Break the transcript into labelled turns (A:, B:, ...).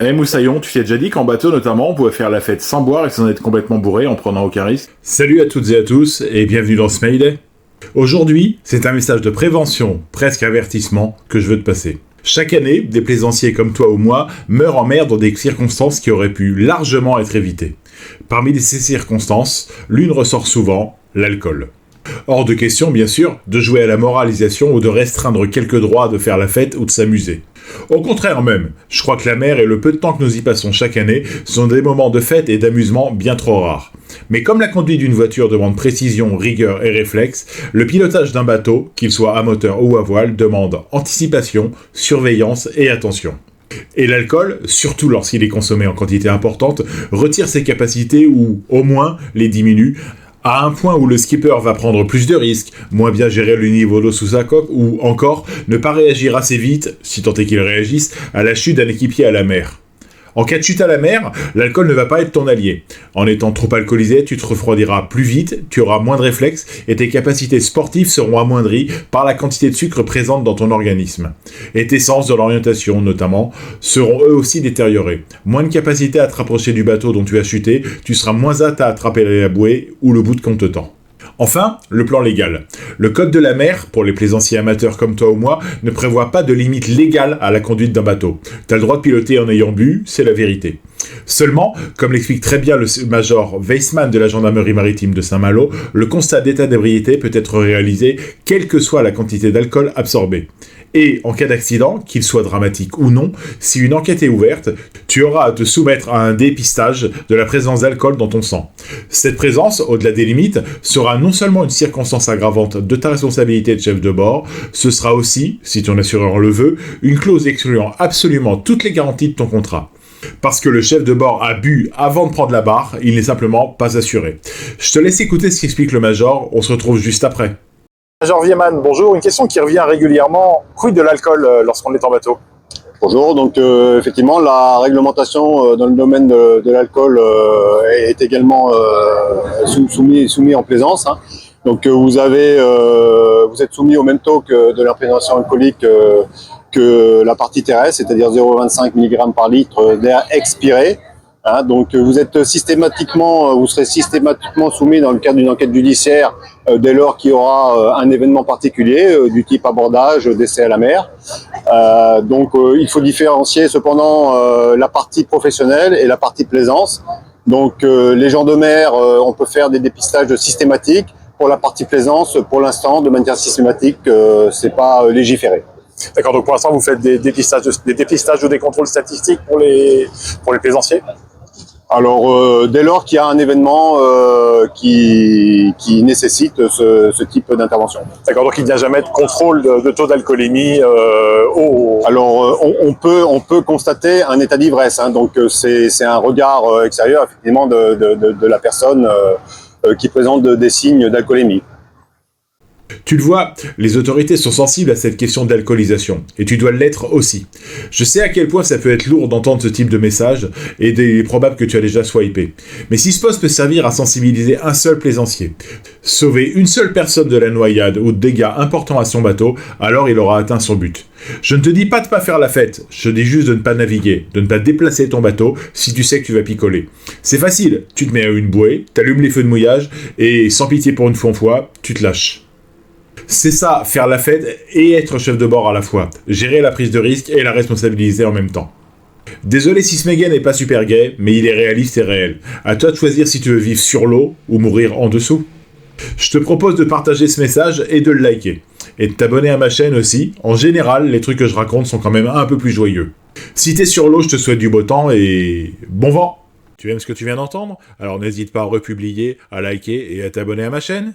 A: Eh Moussaillon, tu t'es déjà dit qu'en bateau notamment, on pouvait faire la fête sans boire et sans être complètement bourré en prenant aucun risque?
B: Salut à toutes et à tous et bienvenue dans ce Mayday. Aujourd'hui, c'est un message de prévention, presque avertissement, que je veux te passer. Chaque année, des plaisanciers comme toi ou moi meurent en mer dans des circonstances qui auraient pu largement être évitées. Parmi ces circonstances, l'une ressort souvent, l'alcool. Hors de question, bien sûr, de jouer à la moralisation ou de restreindre quelques droits de faire la fête ou de s'amuser. Au contraire même, je crois que la mer et le peu de temps que nous y passons chaque année sont des moments de fête et d'amusement bien trop rares. Mais comme la conduite d'une voiture demande précision, rigueur et réflexe, le pilotage d'un bateau, qu'il soit à moteur ou à voile, demande anticipation, surveillance et attention. Et l'alcool, surtout lorsqu'il est consommé en quantité importante, retire ses capacités ou, au moins, les diminue, à un point où le skipper va prendre plus de risques, moins bien gérer le niveau d'eau sous sa coque, ou encore ne pas réagir assez vite, si tant est qu'il réagisse, à la chute d'un équipier à la mer. En cas de chute à la mer, l'alcool ne va pas être ton allié. En étant trop alcoolisé, tu te refroidiras plus vite, tu auras moins de réflexes et tes capacités sportives seront amoindries par la quantité de sucre présente dans ton organisme. Et tes sens de l'orientation, notamment, seront eux aussi détériorés. Moins de capacité à te rapprocher du bateau dont tu as chuté, tu seras moins apte à attraper la bouée ou le bout de contretemps. Enfin, le plan légal. Le code de la mer, pour les plaisanciers amateurs comme toi ou moi, ne prévoit pas de limite légale à la conduite d'un bateau. T'as le droit de piloter en ayant bu, c'est la vérité. Seulement, comme l'explique très bien le major Weissman de la gendarmerie maritime de Saint-Malo, le constat d'état d'ébriété peut être réalisé quelle que soit la quantité d'alcool absorbée. Et en cas d'accident, qu'il soit dramatique ou non, si une enquête est ouverte, tu auras à te soumettre à un dépistage de la présence d'alcool dans ton sang. Cette présence, au-delà des limites, sera non seulement une circonstance aggravante de ta responsabilité de chef de bord, ce sera aussi, si ton assureur le veut, une clause excluant absolument toutes les garanties de ton contrat. Parce que le chef de bord a bu avant de prendre la barre, il n'est simplement pas assuré. Je te laisse écouter ce qu'explique le major, on se retrouve juste après.
C: Major Wieman, bonjour. Une question qui revient régulièrement. Quid de l'alcool lorsqu'on est en bateau?
D: Bonjour, donc effectivement la réglementation dans le domaine de l'alcool est également soumis en plaisance. Hein. Donc vous êtes soumis au même taux que de l'imprégnation alcoolique que la partie terrestre, c'est-à-dire 0,25 mg par litre d'air expiré. Hein, donc vous serez systématiquement soumis dans le cadre d'une enquête judiciaire dès lors qu'il y aura un événement particulier du type abordage, décès à la mer. Donc il faut différencier cependant la partie professionnelle et la partie plaisance. Donc les gens de mer, on peut faire des dépistages systématiques. Pour la partie plaisance, pour l'instant, de manière systématique, c'est pas légiféré.
C: D'accord, donc pour l'instant vous faites des dépistages ou des contrôles statistiques pour les plaisanciers?
D: Alors, dès lors qu'il y a un événement qui nécessite ce type d'intervention.
C: D'accord, donc il n'y a jamais de contrôle de taux d'alcoolémie
D: Alors, on peut constater un état d'ivresse, hein, donc c'est un regard extérieur, effectivement, de la personne qui présente des signes d'alcoolémie.
B: Tu le vois, les autorités sont sensibles à cette question d'alcoolisation, et tu dois l'être aussi. Je sais à quel point ça peut être lourd d'entendre ce type de message, et il est probable que tu as déjà swipé. Mais si ce poste peut servir à sensibiliser un seul plaisancier, sauver une seule personne de la noyade ou de dégâts importants à son bateau, alors il aura atteint son but. Je ne te dis pas de pas faire la fête, je te dis juste de ne pas naviguer, de ne pas déplacer ton bateau si tu sais que tu vas picoler. C'est facile, tu te mets à une bouée, t'allumes les feux de mouillage, et sans pitié pour une fois, tu te lâches. C'est ça, faire la fête et être chef de bord à la fois. Gérer la prise de risque et la responsabiliser en même temps. Désolé si ce méga n'est pas super gay, mais il est réaliste et réel. À toi de choisir si tu veux vivre sur l'eau ou mourir en dessous. Je te propose de partager ce message et de le liker. Et de t'abonner à ma chaîne aussi. En général, les trucs que je raconte sont quand même un peu plus joyeux. Si t'es sur l'eau, je te souhaite du beau temps et bon vent. Tu aimes ce que tu viens d'entendre? Alors n'hésite pas à republier, à liker et à t'abonner à ma chaîne.